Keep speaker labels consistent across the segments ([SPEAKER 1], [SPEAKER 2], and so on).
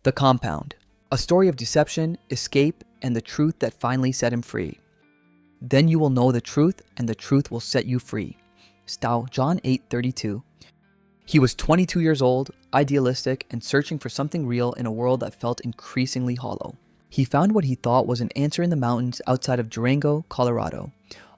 [SPEAKER 1] The Compound, a story of deception, escape, and the truth that finally set him free. Then you will know the truth, and the truth will set you free. John 8:32. He was 22 years old, idealistic, and searching for something real in a world that felt increasingly hollow. He found what he thought was an answer in the mountains outside of Durango, Colorado,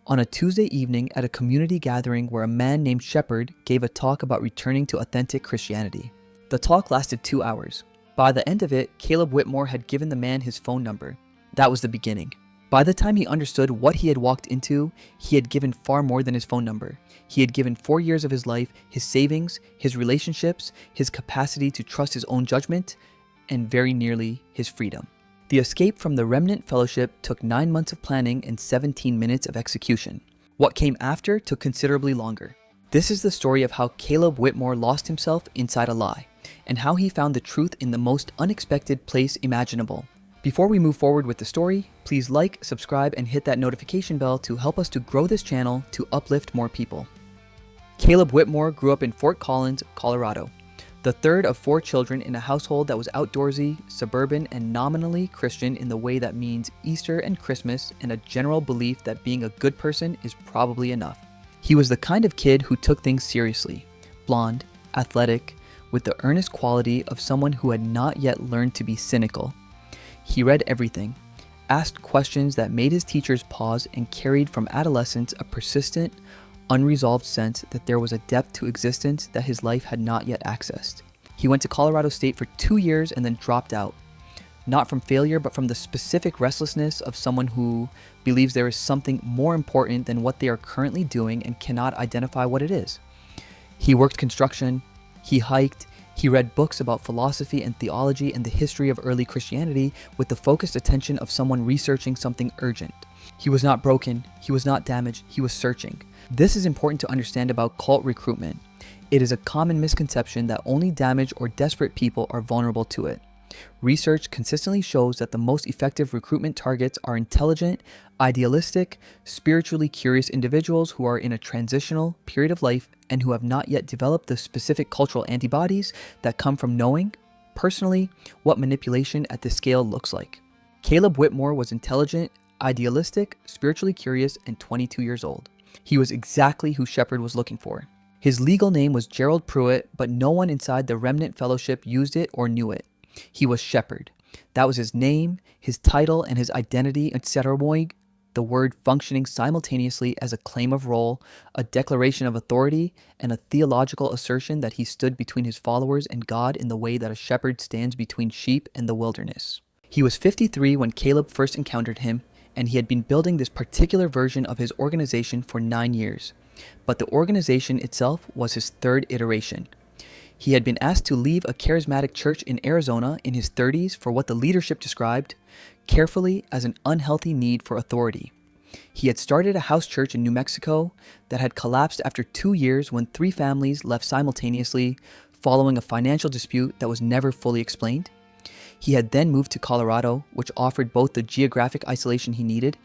[SPEAKER 1] on a Tuesday evening at a community gathering where a man named Shepherd gave a talk about returning to authentic Christianity. The talk lasted 2 hours. By the end of it, Caleb Whitmore had given the man his phone number. That was the beginning. By the time he understood what he had walked into, he had given far more than his phone number. He had given 4 years of his life, his savings, his relationships, his capacity to trust his own judgment, and very nearly his freedom. The escape from the Remnant Fellowship took 9 months of planning and 17 minutes of execution. What came after took considerably longer. This is the story of how Caleb Whitmore lost himself inside a lie, and how he found the truth in the most unexpected place imaginable. Before we move forward with the story, please like, subscribe, and hit that notification bell to help us to grow this channel to uplift more people. Caleb Whitmore grew up in Fort Collins, Colorado, the third of 4 children in a household that was outdoorsy, suburban, and nominally Christian in the way that means Easter and Christmas, and a general belief that being a good person is probably enough. He was the kind of kid who took things seriously, blonde, athletic, with the earnest quality of someone who had not yet learned to be cynical. He read everything, asked questions that made his teachers pause, and carried from adolescence a persistent, unresolved sense that there was a depth to existence that his life had not yet accessed. He went to Colorado State for 2 years and then dropped out. Not from failure, but from the specific restlessness of someone who believes there is something more important than what they are currently doing and cannot identify what it is. He worked construction, he hiked, he read books about philosophy and theology and the history of early Christianity with the focused attention of someone researching something urgent. He was not broken, he was not damaged, he was searching. This is important to understand about cult recruitment. It is a common misconception that only damaged or desperate people are vulnerable to it. Research consistently shows that the most effective recruitment targets are intelligent, idealistic, spiritually curious individuals who are in a transitional period of life and who have not yet developed the specific cultural antibodies that come from knowing, personally, what manipulation at this scale looks like. Caleb Whitmore was intelligent, idealistic, spiritually curious, and 22 years old. He was exactly who Shepherd was looking for. His legal name was Gerald Pruitt, but no one inside the Remnant Fellowship used it or knew it. He was Shepherd. That was his name, his title, and his identity, etc. The word functioning simultaneously as a claim of role, a declaration of authority, and a theological assertion that he stood between his followers and God in the way that a shepherd stands between sheep and the wilderness. He was 53 when Caleb first encountered him, and he had been building this particular version of his organization for 9 years. But the organization itself was his 3rd iteration. He had been asked to leave a charismatic church in Arizona in his 30s for what the leadership described carefully as an unhealthy need for authority. He had started a house church in New Mexico that had collapsed after 2 years when 3 families left simultaneously following a financial dispute that was never fully explained. He had then moved to Colorado, which offered both the geographic isolation he needed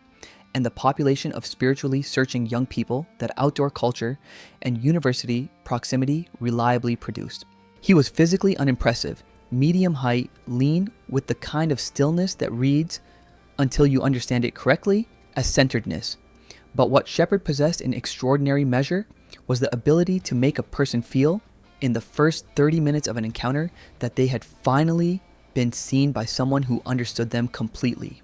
[SPEAKER 1] and the population of spiritually searching young people that outdoor culture and university proximity reliably produced. He was physically unimpressive, medium height, lean, with the kind of stillness that reads, until you understand it correctly, as centeredness. But what Shepherd possessed in extraordinary measure was the ability to make a person feel, in the first 30 minutes of an encounter, that they had finally been seen by someone who understood them completely.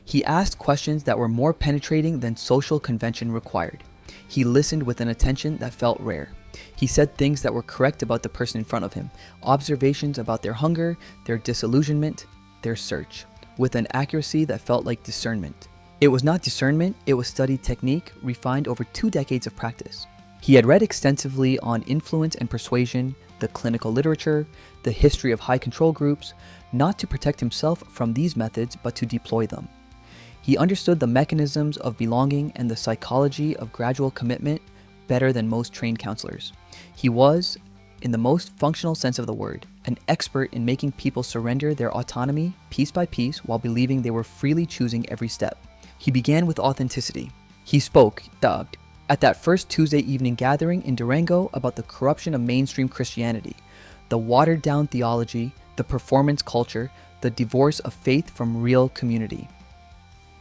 [SPEAKER 1] He asked questions that were more penetrating than social convention required. He listened with an attention that felt rare. He said things that were correct about the person in front of him, observations about their hunger, their disillusionment, their search, with an accuracy that felt like discernment. It was not discernment, it was studied technique refined over 2 decades of practice. He had read extensively on influence and persuasion, the clinical literature, the history of high control groups, not to protect himself from these methods, but to deploy them. He understood the mechanisms of belonging and the psychology of gradual commitment better than most trained counselors. He was, in the most functional sense of the word, an expert in making people surrender their autonomy piece by piece while believing they were freely choosing every step. He began with authenticity. He spoke, at that first Tuesday evening gathering in Durango about the corruption of mainstream Christianity, the watered-down theology, the performance culture, the divorce of faith from real community.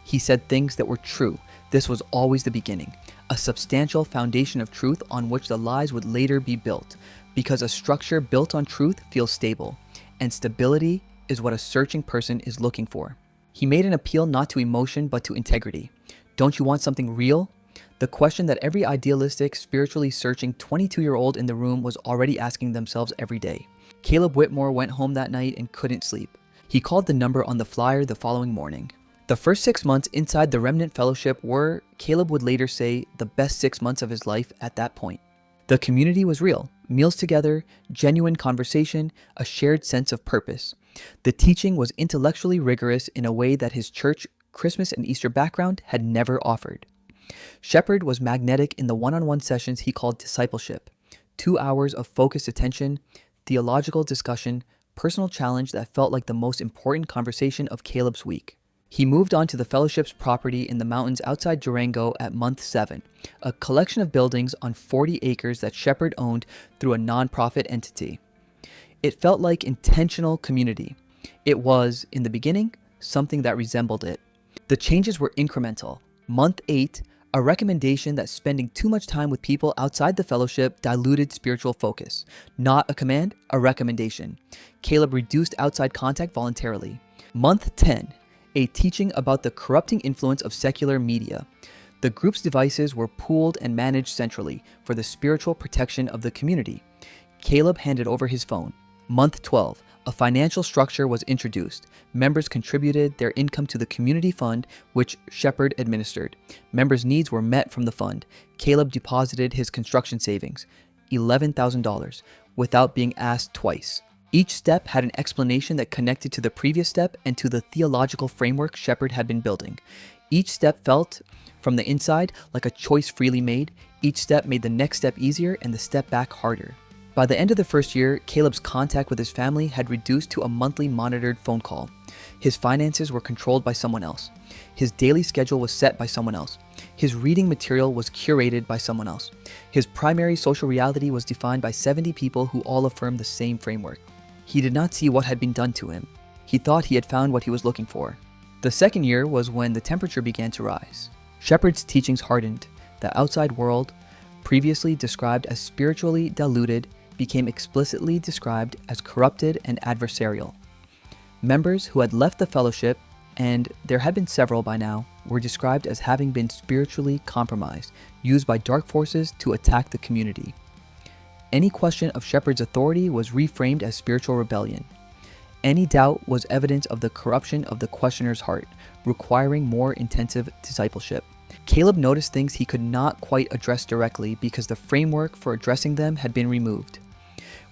[SPEAKER 1] He said things that were true. This was always the beginning, a substantial foundation of truth on which the lies would later be built, because a structure built on truth feels stable, and stability is what a searching person is looking for. He made an appeal not to emotion but to integrity. Don't you want something real? The question that every idealistic, spiritually searching 22-year-old in the room was already asking themselves every day. Caleb Whitmore went home that night and couldn't sleep. He called the number on the flyer the following morning. The first 6 months inside the Remnant Fellowship were, Caleb would later say, the best 6 months of his life at that point. The community was real, meals together, genuine conversation, a shared sense of purpose. The teaching was intellectually rigorous in a way that his church, Christmas and Easter background had never offered. Shepherd was magnetic in the one-on-one sessions he called discipleship. 2 hours of focused attention, theological discussion, personal challenge that felt like the most important conversation of Caleb's week. He moved on to the fellowship's property in the mountains outside Durango at month 7, a collection of buildings on 40 acres that Shepherd owned through a nonprofit entity. It felt like intentional community. It was, in the beginning, something that resembled it. The changes were incremental. Month 8, a recommendation that spending too much time with people outside the fellowship diluted spiritual focus. Not a command, a recommendation. Caleb reduced outside contact voluntarily. Month 10, a teaching about the corrupting influence of secular media. The group's devices were pooled and managed centrally for the spiritual protection of the community. Caleb handed over his phone. Month 12, a financial structure was introduced. Members contributed their income to the community fund, which Shepherd administered. Members' needs were met from the fund. Caleb deposited his construction savings, $11,000, without being asked twice. Each step had an explanation that connected to the previous step and to the theological framework Shepherd had been building. Each step felt, from the inside, like a choice freely made. Each step made the next step easier and the step back harder. By the end of the first year, Caleb's contact with his family had reduced to a monthly monitored phone call. His finances were controlled by someone else. His daily schedule was set by someone else. His reading material was curated by someone else. His primary social reality was defined by 70 people who all affirmed the same framework. He did not see what had been done to him. He thought he had found what he was looking for. The second year was when the temperature began to rise. Shepherd's teachings hardened. The outside world, previously described as spiritually diluted, became explicitly described as corrupted and adversarial. Members who had left the fellowship, and there had been several by now, were described as having been spiritually compromised, used by dark forces to attack the community. Any question of Shepherd's authority was reframed as spiritual rebellion. Any doubt was evidence of the corruption of the questioner's heart, requiring more intensive discipleship. Caleb noticed things he could not quite address directly because the framework for addressing them had been removed.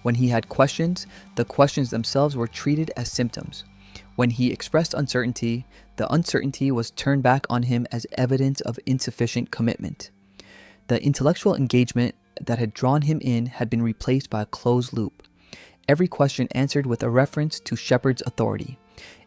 [SPEAKER 1] When he had questions, the questions themselves were treated as symptoms. When he expressed uncertainty, the uncertainty was turned back on him as evidence of insufficient commitment. The intellectual engagement that had drawn him in had been replaced by a closed loop. Every question answered with a reference to Shepherd's authority.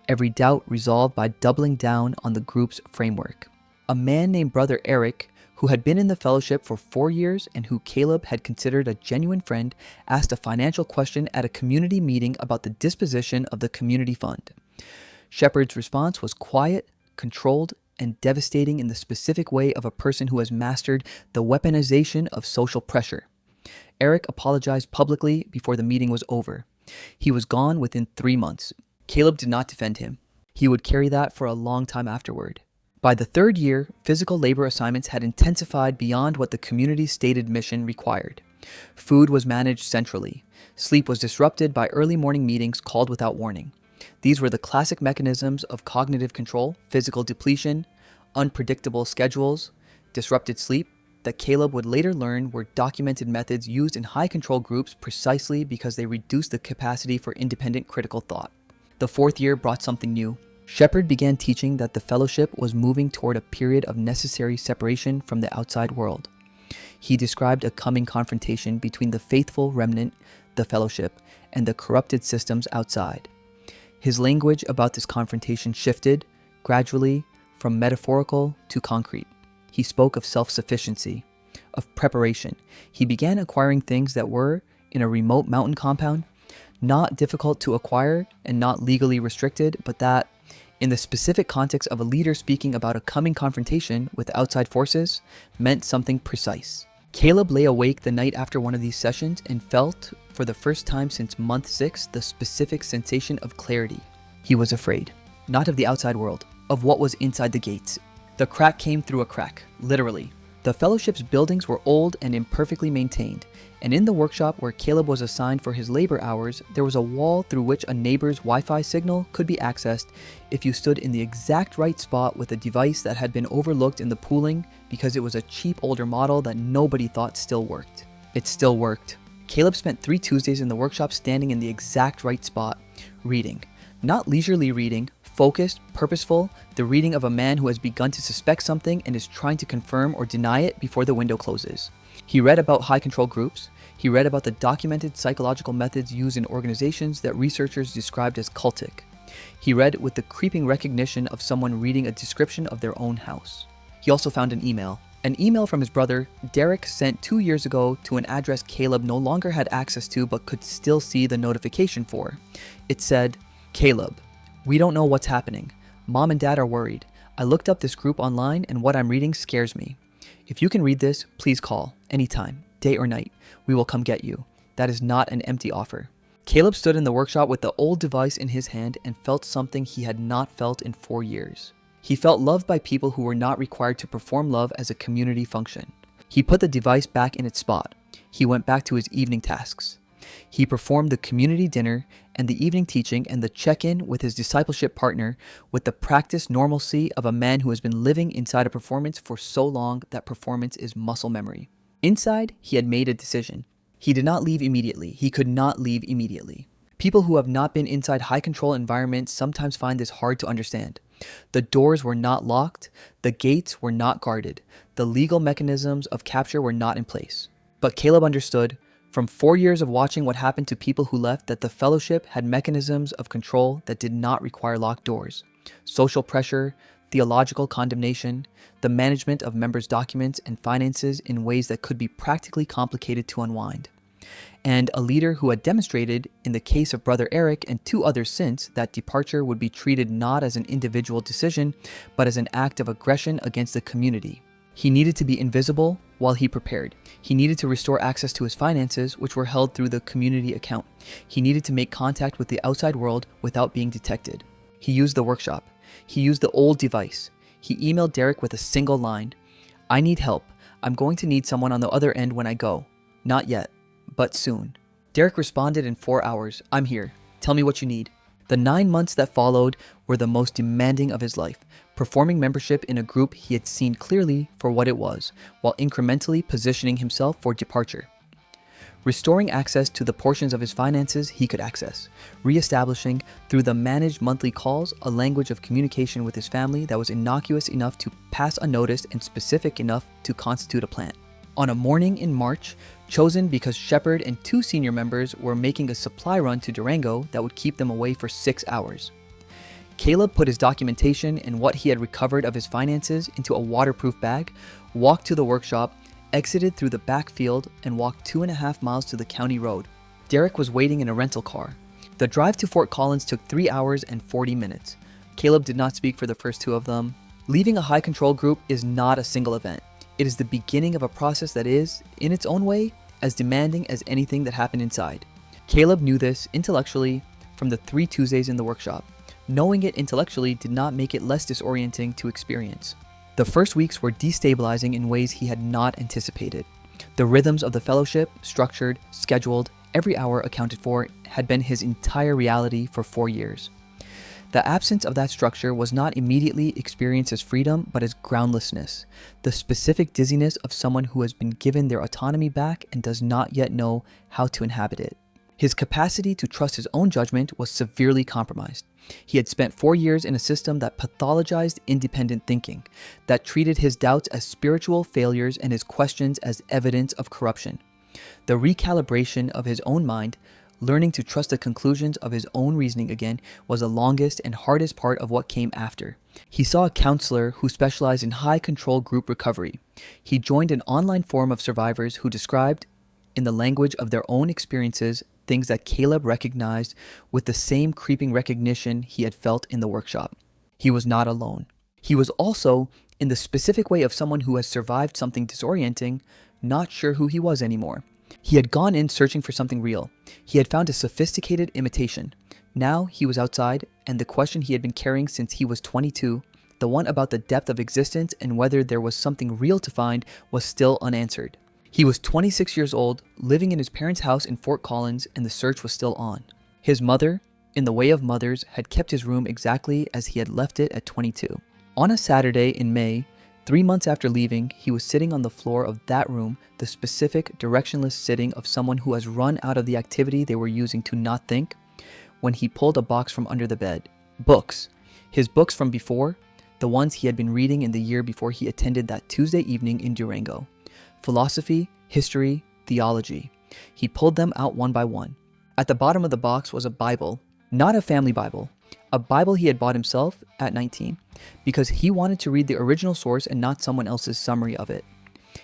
[SPEAKER 1] Every doubt resolved by doubling down on the group's framework. A man named Brother Eric, who had been in the fellowship for 4 years and who Caleb had considered a genuine friend, asked a financial question at a community meeting about the disposition of the community fund. Shepherd's response was quiet, controlled, and devastating in the specific way of a person who has mastered the weaponization of social pressure. Eric apologized publicly before the meeting was over. He was gone within 3 months. Caleb did not defend him. He would carry that for a long time afterward. By the 3rd year, physical labor assignments had intensified beyond what the community's stated mission required. Food was managed centrally. Sleep was disrupted by early morning meetings called without warning. These were the classic mechanisms of cognitive control, physical depletion, unpredictable schedules, disrupted sleep, that Caleb would later learn were documented methods used in high-control groups precisely because they reduced the capacity for independent critical thought. The 4th year brought something new. Shepherd began teaching that the fellowship was moving toward a period of necessary separation from the outside world. He described a coming confrontation between the faithful remnant, the fellowship, and the corrupted systems outside. His language about this confrontation shifted, gradually, from metaphorical to concrete. He spoke of self-sufficiency, of preparation. He began acquiring things that were, in a remote mountain compound, not difficult to acquire and not legally restricted, but that, in the specific context of a leader speaking about a coming confrontation with outside forces, meant something precise. Caleb lay awake the night after one of these sessions and felt, for the first time since month 6, the specific sensation of clarity. He was afraid, not of the outside world, of what was inside the gates. The crack came through a crack, literally. The fellowship's buildings were old and imperfectly maintained, and in the workshop where Caleb was assigned for his labor hours, there was a wall through which a neighbor's Wi-Fi signal could be accessed if you stood in the exact right spot with a device that had been overlooked in the pooling because it was a cheap older model that nobody thought still worked. It still worked. Caleb spent 3 Tuesdays in the workshop standing in the exact right spot, reading. Not leisurely reading, focused, purposeful, the reading of a man who has begun to suspect something and is trying to confirm or deny it before the window closes. He read about high control groups. He read about the documented psychological methods used in organizations that researchers described as cultic. He read with the creeping recognition of someone reading a description of their own house. He also found an email from his brother, Derek, sent 2 years ago to an address Caleb no longer had access to but could still see the notification for. It said, "Caleb, we don't know what's happening. Mom and Dad are worried. I looked up this group online and what I'm reading scares me. If you can read this, please call, anytime, day or night. We will come get you. That is not an empty offer." Caleb stood in the workshop with the old device in his hand and felt something he had not felt in 4 years. He felt loved by people who were not required to perform love as a community function. He put the device back in its spot. He went back to his evening tasks. He performed the community dinner and the evening teaching and the check-in with his discipleship partner with the practiced normalcy of a man who has been living inside a performance for so long that performance is muscle memory. Inside, he had made a decision. He did not leave immediately. He could not leave immediately. People who have not been inside high-control environments sometimes find this hard to understand. The doors were not locked. The gates were not guarded. The legal mechanisms of capture were not in place. But Caleb understood, from 4 years of watching what happened to people who left, that the fellowship had mechanisms of control that did not require locked doors. Social pressure, theological condemnation, the management of members' documents and finances in ways that could be practically complicated to unwind. And a leader who had demonstrated, in the case of Brother Eric and 2 others since, that departure would be treated not as an individual decision, but as an act of aggression against the community. He needed to be invisible while he prepared. He needed to restore access to his finances, which were held through the community account. He needed to make contact with the outside world without being detected. He used the workshop. He used the old device. He emailed Derek with a single line, "I need help. I'm going to need someone on the other end when I go. Not yet, but soon." Derek responded in 4 hours, "I'm here. Tell me what you need." The 9 months that followed were the most demanding of his life, performing membership in a group he had seen clearly for what it was, while incrementally positioning himself for departure. Restoring access to the portions of his finances he could access, reestablishing, through the managed monthly calls, a language of communication with his family that was innocuous enough to pass unnoticed and specific enough to constitute a plan. On a morning in March, chosen because Shepard and 2 senior members were making a supply run to Durango that would keep them away for 6 hours. Caleb put his documentation and what he had recovered of his finances into a waterproof bag, walked to the workshop, exited through the back field, and walked 2.5 miles to the county road. Derek was waiting in a rental car. The drive to Fort Collins took 3 hours and 40 minutes. Caleb did not speak for the first 2 of them. Leaving a high control group is not a single event. It is the beginning of a process that is, in its own way, as demanding as anything that happened inside. Caleb knew this intellectually from the 3 Tuesdays in the workshop. Knowing it intellectually did not make it less disorienting to experience. The first weeks were destabilizing in ways he had not anticipated. The rhythms of the fellowship, structured, scheduled, every hour accounted for, had been his entire reality for 4 years. The absence of that structure was not immediately experienced as freedom, but as groundlessness, the specific dizziness of someone who has been given their autonomy back and does not yet know how to inhabit it. His capacity to trust his own judgment was severely compromised. He had spent 4 years in a system that pathologized independent thinking, that treated his doubts as spiritual failures and his questions as evidence of corruption. The recalibration of his own mind, learning to trust the conclusions of his own reasoning again, was the longest and hardest part of what came after. He saw a counselor who specialized in high-control group recovery. He joined an online forum of survivors who described, in the language of their own experiences, things that Caleb recognized with the same creeping recognition he had felt in the workshop. He was not alone. He was also, in the specific way of someone who has survived something disorienting, not sure who he was anymore. He had gone in searching for something real. He had found a sophisticated imitation. Now he was outside, and the question he had been carrying since he was 22, the one about the depth of existence and whether there was something real to find, was still unanswered. He was 26 years old, living in his parents' house in Fort Collins, and the search was still on. His mother, in the way of mothers, had kept his room exactly as he had left it at 22. On a Saturday in May, 3 months after leaving, he was sitting on the floor of that room, the specific, directionless sitting of someone who has run out of the activity they were using to not think, when he pulled a box from under the bed. Books. His books from before, the ones he had been reading in the year before he attended that Tuesday evening in Durango. Philosophy, history, theology. He pulled them out one by one. At the bottom of the box was a Bible, not a family Bible, a Bible he had bought himself at 19, because he wanted to read the original source and not someone else's summary of it.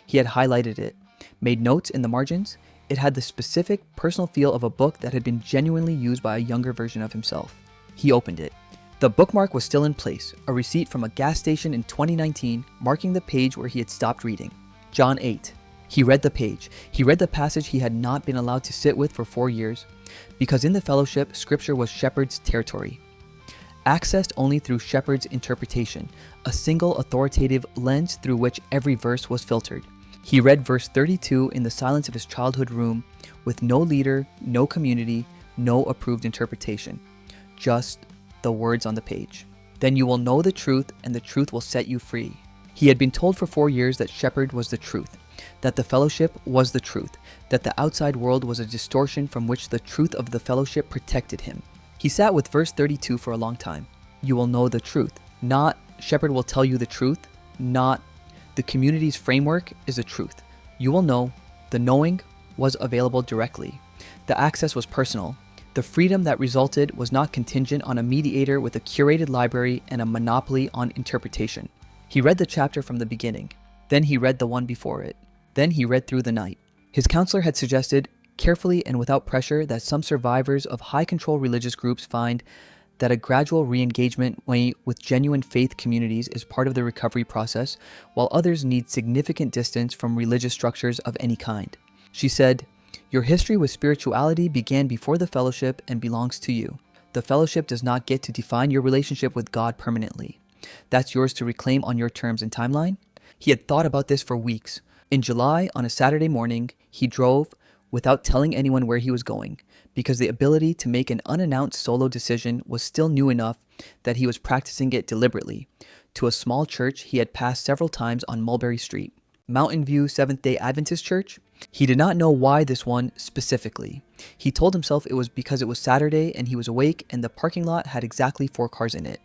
[SPEAKER 1] He had highlighted it, made notes in the margins. It had the specific, personal feel of a book that had been genuinely used by a younger version of himself. He opened it. The bookmark was still in place, a receipt from a gas station in 2019, marking the page where he had stopped reading. John 8. He read the page. He read the passage he had not been allowed to sit with for 4 years, because in the fellowship, Scripture was Shepherd's territory. Accessed only through Shepherd's interpretation, a single authoritative lens through which every verse was filtered. He read verse 32 in the silence of his childhood room, with no leader, no community, no approved interpretation. Just the words on the page. Then you will know the truth, and the truth will set you free. He had been told for 4 years that Shepherd was the truth, that the fellowship was the truth, that the outside world was a distortion from which the truth of the fellowship protected him. He sat with verse 32 for a long time. You will know the truth. Not Shepherd will tell you the truth, not the community's framework is the truth. You will know. The knowing was available directly. The access was personal. The freedom that resulted was not contingent on a mediator with a curated library and a monopoly on interpretation. He read the chapter from the beginning. Then he read the one before it. Then he read through the night. His counselor had suggested, carefully and without pressure, that some survivors of high-control religious groups find that a gradual re-engagement with genuine faith communities is part of the recovery process, while others need significant distance from religious structures of any kind. She said, your history with spirituality began before the fellowship and belongs to you. The fellowship does not get to define your relationship with God permanently. That's yours to reclaim on your terms and timeline. He had thought about this for weeks. In July, on a Saturday morning, he drove without telling anyone where he was going, because the ability to make an unannounced solo decision was still new enough that he was practicing it deliberately, to a small church he had passed several times on Mulberry Street. Mountain View Seventh-day Adventist Church? He did not know why this one specifically. He told himself it was because it was Saturday and he was awake and the parking lot had exactly 4 cars in it,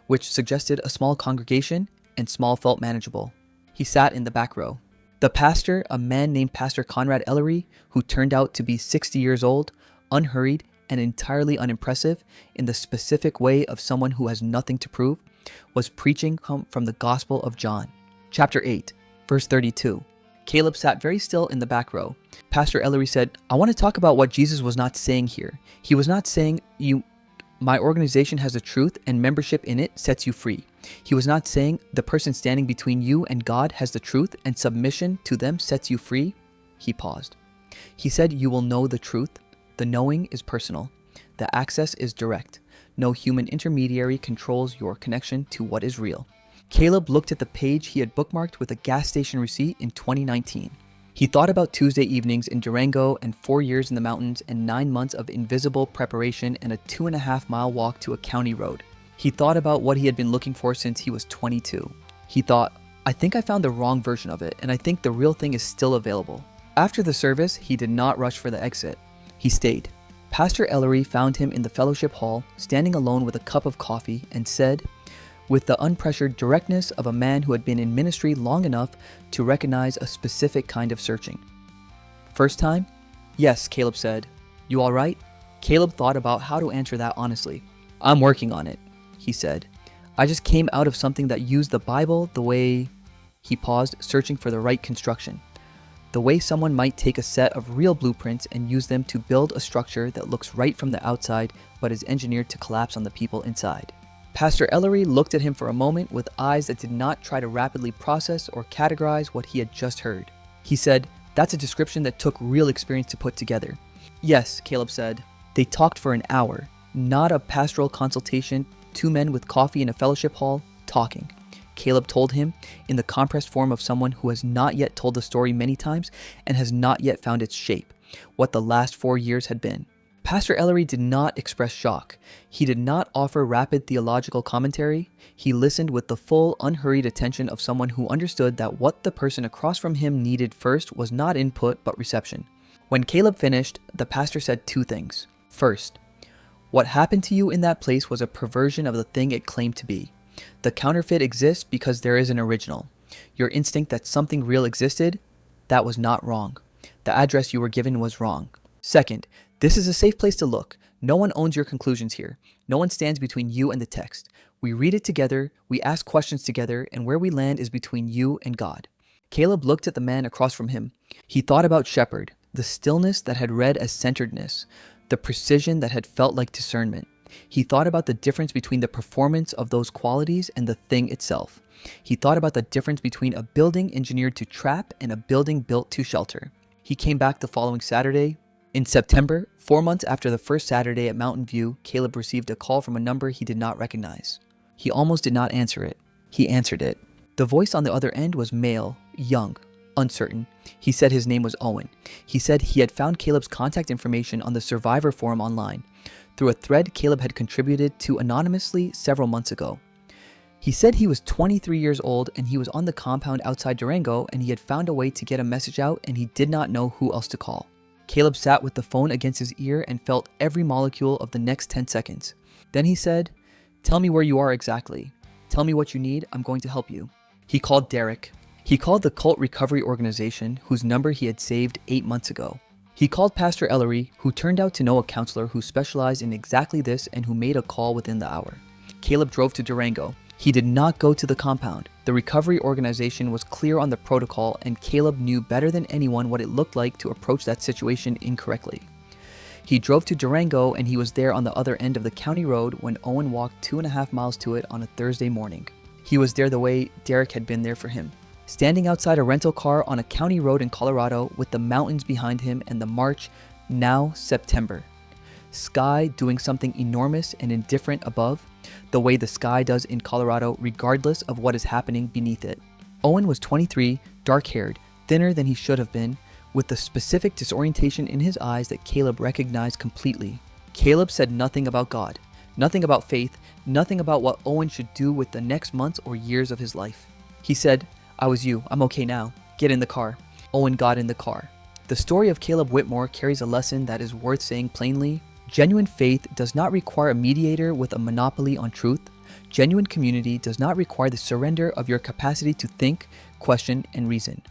[SPEAKER 1] which suggested a small congregation and small felt manageable. He sat in the back row. The pastor, a man named Pastor Conrad Ellery, who turned out to be 60 years old, unhurried and entirely unimpressive in the specific way of someone who has nothing to prove, was preaching from the Gospel of John. Chapter 8, verse 32. Caleb sat very still in the back row. Pastor Ellery said, I want to talk about what Jesus was not saying here. He was not saying, my organization has a truth and membership in it sets you free. He was not saying the person standing between you and God has the truth and submission to them sets you free. He paused. He said, you will know the truth. The knowing is personal. The access is direct. No human intermediary controls your connection to what is real. Caleb looked at the page he had bookmarked with a gas station receipt in 2019. He thought about Tuesday evenings in Durango and 4 years in the mountains and 9 months of invisible preparation and a 2.5-mile walk to a county road. He thought about what he had been looking for since he was 22. He thought, I think I found the wrong version of it, and I think the real thing is still available. After the service, he did not rush for the exit. He stayed. Pastor Ellery found him in the fellowship hall, standing alone with a cup of coffee, and said, with the unpressured directness of a man who had been in ministry long enough to recognize a specific kind of searching. First time? Yes, Caleb said. You all right? Caleb thought about how to answer that honestly. I'm working on it, he said. I just came out of something that used the Bible the way... He paused, searching for the right construction. The way someone might take a set of real blueprints and use them to build a structure that looks right from the outside but is engineered to collapse on the people inside. Pastor Ellery looked at him for a moment with eyes that did not try to rapidly process or categorize what he had just heard. He said, "That's a description that took real experience to put together." "Yes," Caleb said. They talked for an hour, not a pastoral consultation, two men with coffee in a fellowship hall, talking. Caleb told him, in the compressed form of someone who has not yet told the story many times and has not yet found its shape, what the last 4 years had been. Pastor Ellery did not express shock. He did not offer rapid theological commentary. He listened with the full, unhurried attention of someone who understood that what the person across from him needed first was not input but reception. When Caleb finished, the pastor said two things. First, what happened to you in that place was a perversion of the thing it claimed to be. The counterfeit exists because there is an original. Your instinct that something real existed, that was not wrong. The address you were given was wrong. Second, this is a safe place to look. No one owns your conclusions here. No one stands between you and the text. We read it together, we ask questions together, and where we land is between you and God. Caleb looked at the man across from him. He thought about shepherd, the stillness that had read as centeredness, the precision that had felt like discernment. He thought about the difference between the performance of those qualities and the thing itself. He thought about the difference between a building engineered to trap and a building built to shelter. He came back the following Saturday. In September, 4 months after the first Saturday at Mountain View, Caleb received a call from a number he did not recognize. He almost did not answer it. He answered it. The voice on the other end was male, young, uncertain. He said his name was Owen. He said he had found Caleb's contact information on the Survivor forum online, through a thread Caleb had contributed to anonymously several months ago. He said he was 23 years old and he was on the compound outside Durango and he had found a way to get a message out and he did not know who else to call. Caleb sat with the phone against his ear and felt every molecule of the next 10 seconds. Then he said, "Tell me where you are exactly. Tell me what you need. I'm going to help you." He called Derek. He called the cult recovery organization whose number he had saved 8 months ago. He called Pastor Ellery, who turned out to know a counselor who specialized in exactly this and who made a call within the hour. Caleb drove to Durango. He did not go to the compound. The recovery organization was clear on the protocol and Caleb knew better than anyone what it looked like to approach that situation incorrectly. He drove to Durango and he was there on the other end of the county road when Owen walked 2.5 miles to it on a Thursday morning. He was there the way Derek had been there for him, standing outside a rental car on a county road in Colorado with the mountains behind him and the March, now September. Sky doing something enormous and indifferent above, the way the sky does in Colorado regardless of what is happening beneath it. Owen was 23, dark-haired, thinner than he should have been, with the specific disorientation in his eyes that Caleb recognized completely. Caleb said nothing about God, nothing about faith, nothing about what Owen should do with the next months or years of his life. He said, "I was you. I'm okay now. Get in the car." Owen got in the car. The story of Caleb Whitmore carries a lesson that is worth saying plainly. Genuine faith does not require a mediator with a monopoly on truth. Genuine community does not require the surrender of your capacity to think, question, and reason.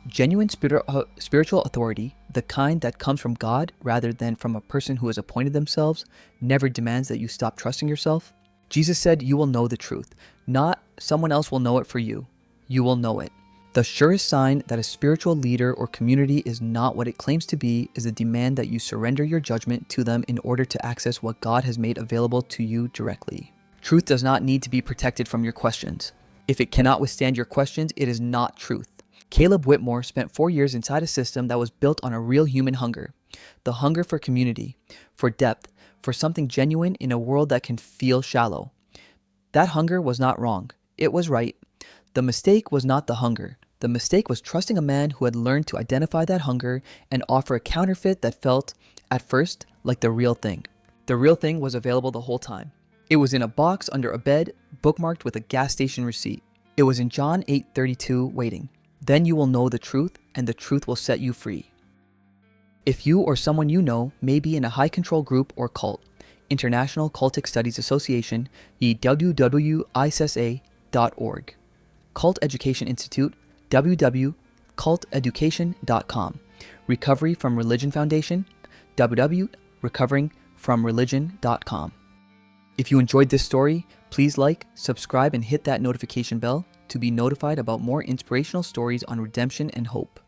[SPEAKER 1] Genuine spiritual authority, the kind that comes from God rather than from a person who has appointed themselves, never demands that you stop trusting yourself. Jesus said, "You will know the truth," not someone else will know it for you. You will know it. The surest sign that a spiritual leader or community is not what it claims to be is a demand that you surrender your judgment to them in order to access what God has made available to you directly. Truth does not need to be protected from your questions. If it cannot withstand your questions, it is not truth. Caleb Whitmore spent 4 years inside a system that was built on a real human hunger. The hunger for community, for depth, for something genuine in a world that can feel shallow. That hunger was not wrong. It was right. The mistake was not the hunger. The mistake was trusting a man who had learned to identify that hunger and offer a counterfeit that felt, at first, like the real thing. The real thing was available the whole time. It was in a box under a bed, bookmarked with a gas station receipt. It was in John 8:32 waiting. Then you will know the truth, and the truth will set you free. If you or someone you know may be in a high control group or cult, International Cultic Studies Association, www.issa.org. Cult Education Institute, www.culteducation.com. Recovery from Religion Foundation, www.recoveringfromreligion.com. If you enjoyed this story, please like, subscribe, and hit that notification bell to be notified about more inspirational stories on redemption and hope.